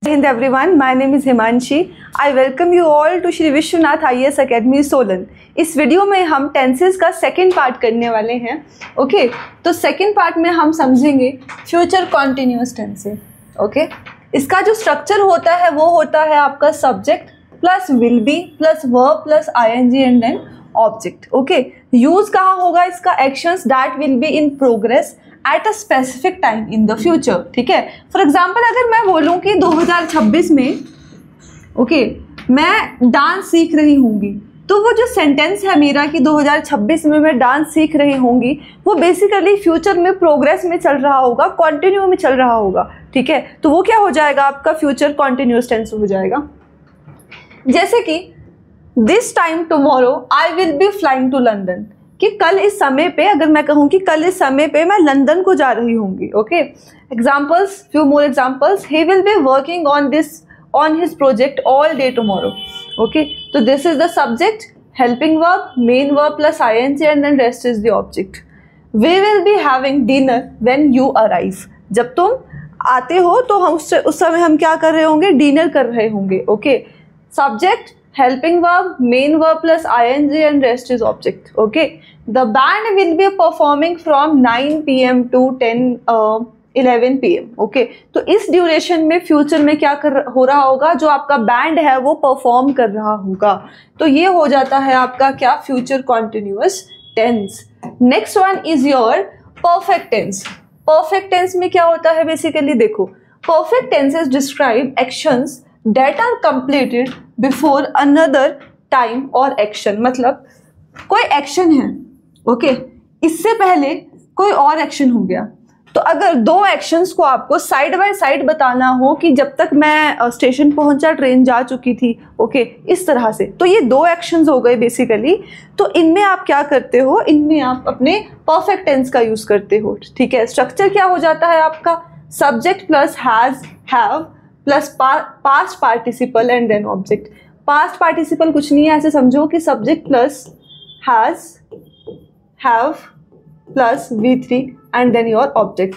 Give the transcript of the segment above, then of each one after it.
Hind everyone, my name is Himanshi. I welcome you all to Shri Vishwanath IAS Academy Solan. इस video में हम tenses का second part करने वाले हैं। ओके, तो सेकेंड पार्ट में हम समझेंगे फ्यूचर कॉन्टिन्यूअस टेंसेस। ओके, इसका जो स्ट्रक्चर होता है वो होता है आपका subject plus will be plus verb plus ING and then object. Okay, use कहाँ होगा इसका? Actions that will be in progress at a specific time in the future. ठीक है, फॉर एग्जाम्पल अगर मैं बोलूँ कि 2026 में मैं डांस सीख रही होंगी, तो वो जो सेंटेंस है मेरा कि 2026 में मैं डांस सीख रही होंगी, वो बेसिकली फ्यूचर में प्रोग्रेस में चल रहा होगा, कॉन्टिन्यू में चल रहा होगा। ठीक है, तो वो क्या हो जाएगा? आपका फ्यूचर कॉन्टिन्यूअस टेंस हो जाएगा। जैसे कि this time tomorrow I will be flying to London, कि कल इस समय पे, अगर मैं कहूँ कि कल इस समय पे मैं लंदन को जा रही होंगी। Okay, examples, few more examples. He will be working on his project all day tomorrow. Okay, तो this is the subject, helping verb, main verb plus ING and then rest is the object. We will be having dinner when you arrive, जब तुम आते हो तो हम उस समय हम क्या कर रहे होंगे? डिनर कर रहे होंगे। Okay, subject, helping verb, main verb plus ing and rest is object. Okay, the band will be performing from 9 PM to 11 PM. Okay, तो इस ड्यूरेशन में फ्यूचर में क्या हो रहा होगा? जो आपका बैंड है वो परफॉर्म कर रहा होगा। तो ये हो जाता है आपका क्या? Future continuous tense. Next one is your perfect tense. Perfect tense में क्या होता है? बेसिकली देखो, perfect tenses describe actions that are completed before another time or action। मतलब कोई एक्शन है, ओके, इससे पहले कोई और एक्शन हो गया। तो अगर दो एक्शंस को आपको साइड बाय साइड बताना हो कि जब तक मैं स्टेशन पहुंचा ट्रेन जा चुकी थी, ओके, इस तरह से, तो ये दो एक्शंस हो गए बेसिकली। तो इनमें आप क्या करते हो? इनमें आप अपने परफेक्ट टेंस का यूज करते हो। ठीक है, स्ट्रक्चर क्या हो जाता है आपका? Subject plus has, have plus past participle and then object. Past participle कुछ नहीं है, ऐसे समझो कि subject plus has, have plus V3 and then your object.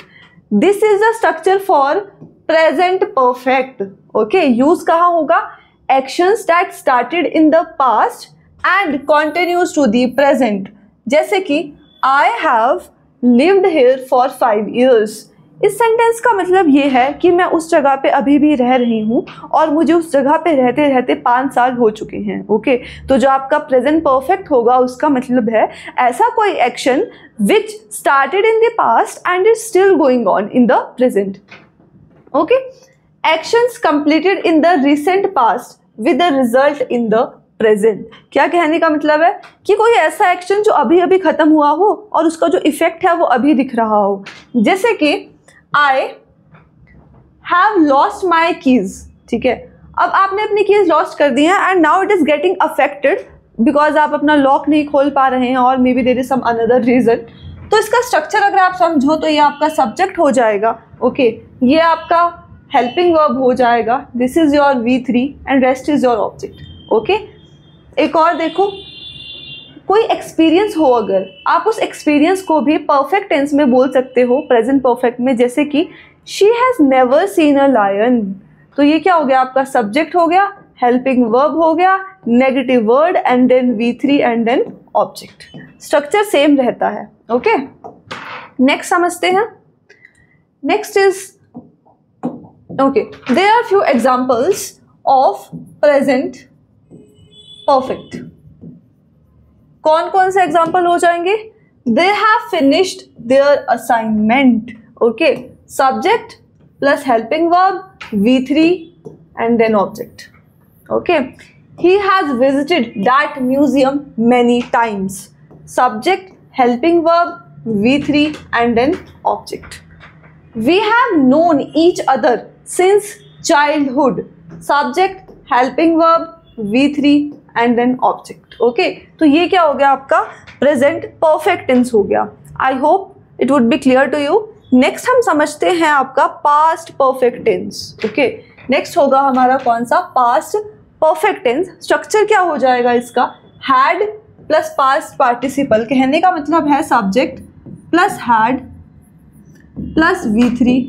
This is the structure for present perfect. Okay, use कहाँ होगा? Actions that started in the past and continues to the present. जैसे कि I have lived here for 5 years। इस sentence का मतलब ये है कि मैं उस जगह पे अभी भी रह रही हूँ और मुझे उस जगह पे रहते रहते 5 साल हो चुके हैं। ओके, तो जो आपका प्रेजेंट परफेक्ट होगा उसका मतलब है ऐसा कोई action which started in the past and is still going on in the present. Okay, actions completed in the recent past with the result in the present. क्या कहने का मतलब है? कि कोई ऐसा एक्शन जो अभी अभी खत्म हुआ हो और उसका जो इफेक्ट है वो अभी दिख रहा हो। जैसे कि I have lost my keys। ठीक है, अब आपने अपनी कीज लॉस्ट कर दी हैं and now it is getting affected because आप अपना लॉक नहीं खोल पा रहे हैं और may be there is some another reason. तो इसका स्ट्रक्चर अगर आप समझो तो ये आपका सब्जेक्ट हो जाएगा। ओके, ये आपका हेल्पिंग वर्ब हो जाएगा, this is your V3 and rest is your object. Okay, एक और देखो, कोई एक्सपीरियंस हो, अगर आप उस एक्सपीरियंस को भी परफेक्ट टेंस में बोल सकते हो, प्रेजेंट परफेक्ट में। जैसे कि she has never seen a lion, तो ये क्या हो गया? आपका सब्जेक्ट हो गया, हेल्पिंग वर्ब हो गया, negative word and then V3 and then object. Structure same रहता है। ओके, नेक्स्ट समझते हैं। Next is, okay, there are few examples of present perfect. कौन कौन से एग्जाम्पल हो जाएंगे? They have finished their assignment. Okay, subject plus helping verb V3 and then object. Okay, he has visited that museum many times. Subject, helping verb V3 and then object. We have known each other since childhood. Subject, helping verb V3 and then object. Okay, तो ये क्या हो गया? आपका present perfect tense हो गया। I hope it would be clear to you. Next हम समझते हैं आपका past perfect tense. Okay, next होगा हमारा कौन सा? Past perfect tense. स्ट्रक्चर क्या हो जाएगा इसका? Had plus past participle. कहने का मतलब है subject plus had plus V3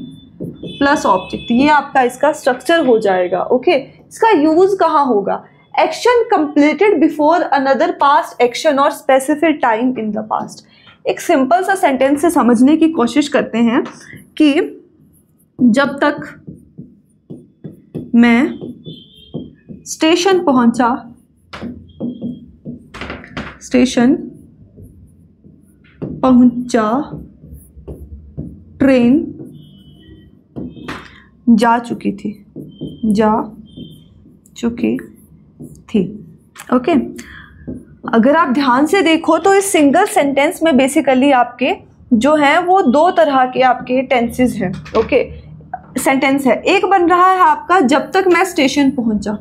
plus object, ये आपका इसका स्ट्रक्चर हो जाएगा। ओके, इसका यूज कहाँ होगा? Action completed before another past action और specific time in the past. एक सिंपल सा सेंटेंस से समझने की कोशिश करते हैं कि जब तक मैं स्टेशन पहुंचा ट्रेन जा चुकी थी। ओके, अगर आप ध्यान से देखो तो इस सिंगल सेंटेंस में बेसिकली आपके जो हैं वो दो तरह के आपके टेंसेस हैं। ओके, सेंटेंस है, एक बन रहा है आपका जब तक मैं स्टेशन पहुंचा,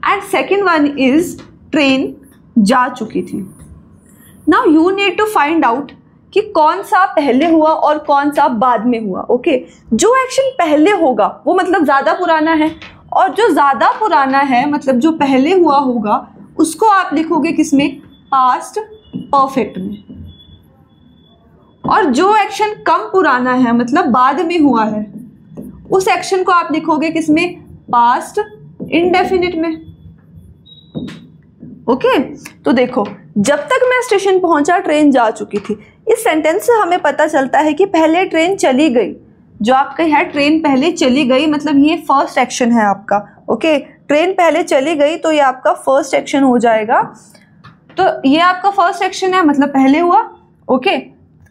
and second one is train जा चुकी थी। Now you need to find out कि कौन सा पहले हुआ और कौन सा बाद में हुआ। ओके, जो एक्शन पहले होगा वो मतलब ज़्यादा पुराना है, और जो ज़्यादा पुराना है मतलब जो पहले हुआ होगा उसको आप लिखोगे किसमें? पास्ट परफेक्ट में। और जो एक्शन कम पुराना है मतलब बाद में हुआ है उस एक्शन को आप लिखोगे किसमें? पास्ट इंडेफिनिट में। ओके, तो देखो, जब तक मैं स्टेशन पहुंचा ट्रेन जा चुकी थी, इस सेंटेंस से हमें पता चलता है कि पहले ट्रेन चली गई। जो आपका है ट्रेन पहले चली गई मतलब ये फर्स्ट एक्शन है आपका। ओके, ट्रेन पहले चली गई तो ये आपका फर्स्ट एक्शन हो जाएगा। तो ये आपका फर्स्ट एक्शन है मतलब पहले हुआ। ओके,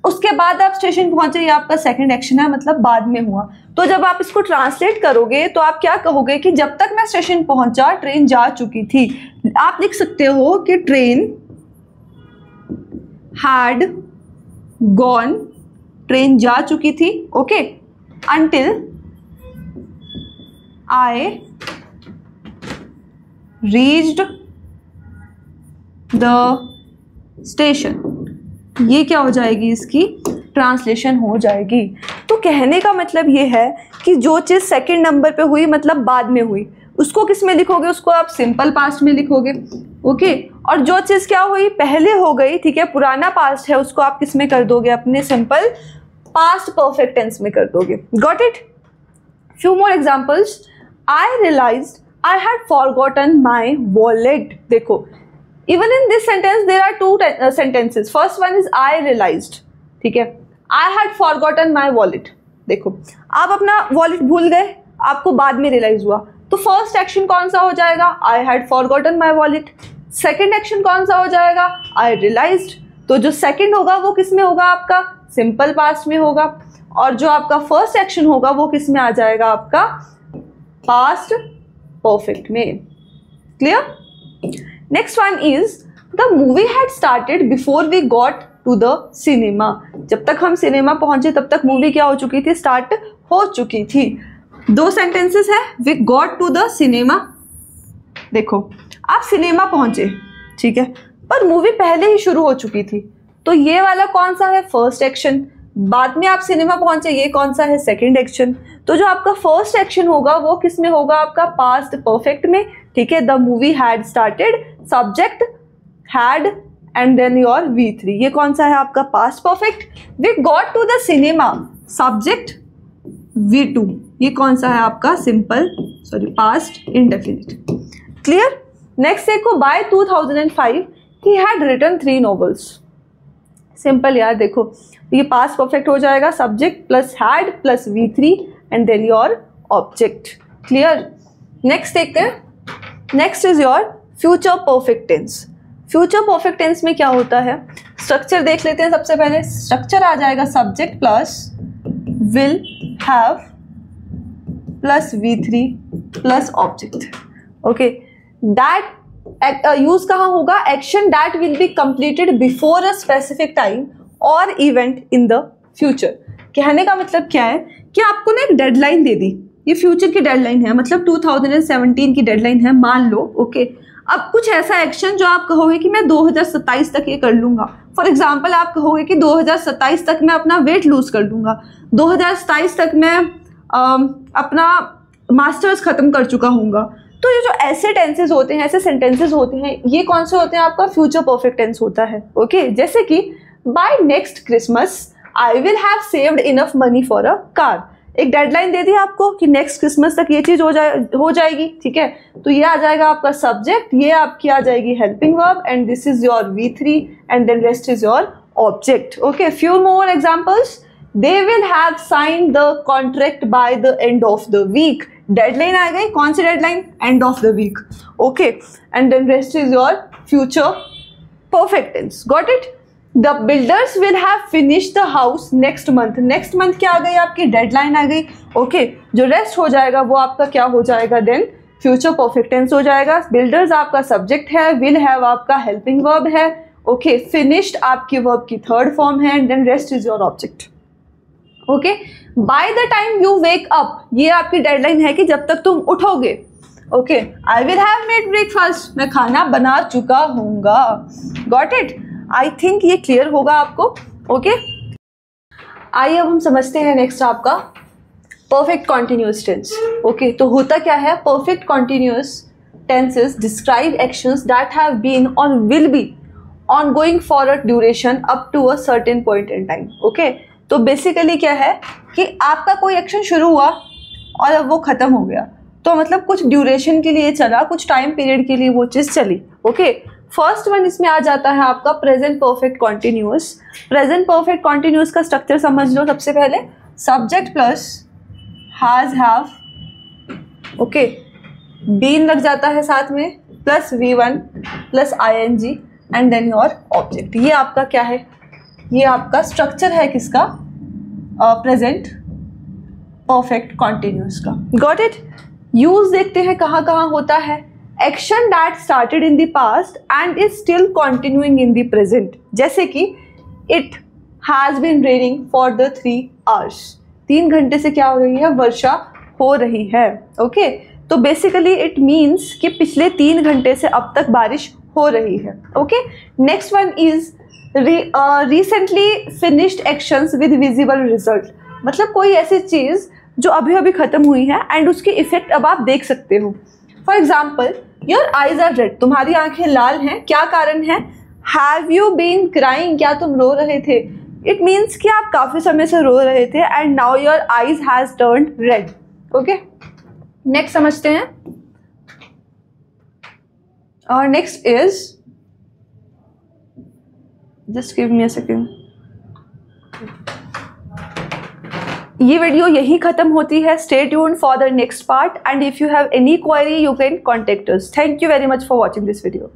उसके बाद आप स्टेशन पहुंचे, ये आपका सेकंड एक्शन है मतलब बाद में हुआ। तो जब आप इसको ट्रांसलेट करोगे तो आप क्या कहोगे कि जब तक मैं स्टेशन पहुंचा ट्रेन जा चुकी थी। आप लिख सकते हो कि ट्रेन हैड गॉन, ट्रेन जा चुकी थी। Okay, until I reached the station। ये क्या हो जाएगी? इसकी ट्रांसलेशन हो जाएगी। तो कहने का मतलब ये है कि जो चीज़ सेकंड नंबर पे हुई मतलब बाद में हुई, उसको किस में लिखोगे? उसको आप सिंपल पास्ट में लिखोगे। ओके, और जो चीज़ क्या हुई पहले हो गई, ठीक है, पुराना पास्ट है, उसको आप किस में कर दोगे? अपने सिंपल पास्ट परफेक्ट टेंस में कर दोगे। Got it? Few more examples. I realized I had forgotten my wallet. देखो, even in this sentence there are two sentences. First one is I realized, ठीक है, I had forgotten my wallet. देखो, आप अपना wallet भूल गए, आपको बाद में रियलाइज हुआ, तो फर्स्ट एक्शन कौन सा हो जाएगा? आई had forgotten my wallet. Second action कौन सा हो जाएगा? आई रियलाइज्ड। तो जो सेकेंड होगा वो किस में होगा? आपका सिंपल पास्ट में होगा, और जो आपका फर्स्ट एक्शन होगा वो किस में आ जाएगा? आपका पास्ट परफेक्ट में। Clear? Next one is the movie had started before we got to the cinema. जब तक हम सिनेमा पहुंचे तब तक मूवी क्या हो चुकी थी? स्टार्ट हो चुकी थी। दो सेंटेंसेस है, we got to the cinema. देखो, आप सिनेमा पहुंचे, ठीक है, पर मूवी पहले ही शुरू हो चुकी थी, तो ये वाला कौन सा है? First action. बाद में आप सिनेमा पहुंचे, ये कौन सा है? Second action. तो जो आपका फर्स्ट एक्शन होगा वो किस में होगा? आपका पास्ट परफेक्ट में, ठीक है। The movie had started, subject had and then your V3, ये कौन सा है? आपका past perfect. We got to the cinema, subject V2, ये कौन सा है? आपका simple past indefinite. Clear? Next देखो, by 2005 he had written 3 novels। Simple यार, देखो ये पास्ट परफेक्ट हो जाएगा, subject plus had plus V3 and then your object. Clear? Next देखते हैं, next is your future perfect tense. Future perfect tense में क्या होता है? स्ट्रक्चर देख लेते हैं। सबसे पहले स्ट्रक्चर आ जाएगा subject plus will have plus V3 plus object. Okay, that use कहाँ होगा? Action that will be completed before a specific time और इवेंट इन द फ्यूचर। कहने का मतलब क्या है कि आपको ना एक डेडलाइन दे दी, ये फ्यूचर की डेडलाइन है, मतलब 2017 की डेडलाइन है मान लो। ओके, अब कुछ ऐसा एक्शन जो आप कहोगे कि मैं 2027 तक ये कर लूंगा। फॉर एग्जाम्पल, आप कहोगे कि 2027 तक मैं अपना वेट लूज कर लूंगा, 2027 तक मैं अपना मास्टर्स खत्म कर चुका हूँगा। तो ये जो ऐसे टेंसेस होते हैं, ऐसे सेंटेंसेस होते हैं, ये कौन से होते हैं? आपका फ्यूचर परफेक्ट टेंस होता है। ओके, जैसे कि by next Christmas I will have saved enough money for a car. एक डेडलाइन दे दी आपको कि नेक्स्ट क्रिसमस तक ये चीज हो जाएगी, ठीक है। तो ये आ जाएगा आपका सब्जेक्ट, ये आपकी आ जाएगी helping verb, and this is your V3 and then rest is your object. Okay, few more examples. They will have sign the contract by the end of the week. Deadline आ गई, कौन सी deadline? End of the week. Okay, and then rest is your future perfect tense. Got it? The builders will have finished the house next month. Next month क्या आ गई? आपकी deadline आ गई। ओके, जो रेस्ट हो जाएगा वो आपका क्या हो जाएगा? देन फ्यूचर परफेक्ट टेंस हो जाएगा। बिल्डर्स आपका सब्जेक्ट है, विल हैव आपका हेल्पिंग वर्ब है। ओके, फिनिश्ड आपकी वर्ब की थर्ड फॉर्म है, and then rest is your object. Okay, by the time you wake up, ये आपकी डेडलाइन है कि जब तक तुम उठोगे। Okay, I will have made breakfast, मैं खाना बना चुका हूँगा। Got it? आई थिंक ये क्लियर होगा आपको। ओके, आइए अब हम समझते हैं नेक्स्ट आपका परफेक्ट कॉन्टिन्यूअस टेंस। ओके, तो होता क्या है? Perfect continuous tenses describe actions that have been or will be ongoing for a duration up to a certain point in time. Okay, तो बेसिकली क्या है कि आपका कोई एक्शन शुरू हुआ और अब वो खत्म हो गया, तो मतलब कुछ ड्यूरेशन के लिए चला, कुछ टाइम पीरियड के लिए वो चीज़ चली। ओके, फर्स्ट वन इसमें आ जाता है आपका present perfect continuous. Present perfect continuous का स्ट्रक्चर समझ लो। सबसे पहले subject plus has have, okay, been लग जाता है साथ में, plus V1 plus ING and then your object. ये आपका क्या है? ये आपका स्ट्रक्चर है किसका? प्रेजेंट परफेक्ट कॉन्टिन्यूअस का। Got it? यूज देखते हैं कहाँ कहाँ होता है। Action that started in the past and is still continuing in the present, जैसे कि it has been raining for the 3 hours। 3 घंटे से क्या हो रही है? वर्षा हो रही है। ओके, तो बेसिकली इट मीन्स कि पिछले 3 घंटे से अब तक बारिश हो रही है। Okay, next one is recently finished actions with visible result, मतलब कोई ऐसी चीज़ जो अभी अभी ख़त्म हुई है एंड उसके इफेक्ट अब आप देख सकते हो। For example, your eyes are red, तुम्हारी आंखें लाल हैं, क्या कारण है? हैव यू बीन क्राइंग, क्या तुम रो रहे थे? इट मीन्स कि आप काफ़ी समय से रो रहे थे and now your eyes has turned red. Okay, next समझते हैं। और next is, just give me a second. ये वीडियो यही खत्म होती है। Stay tuned for the next part, and if you have any query you can contact us. Thank you very much for watching this video.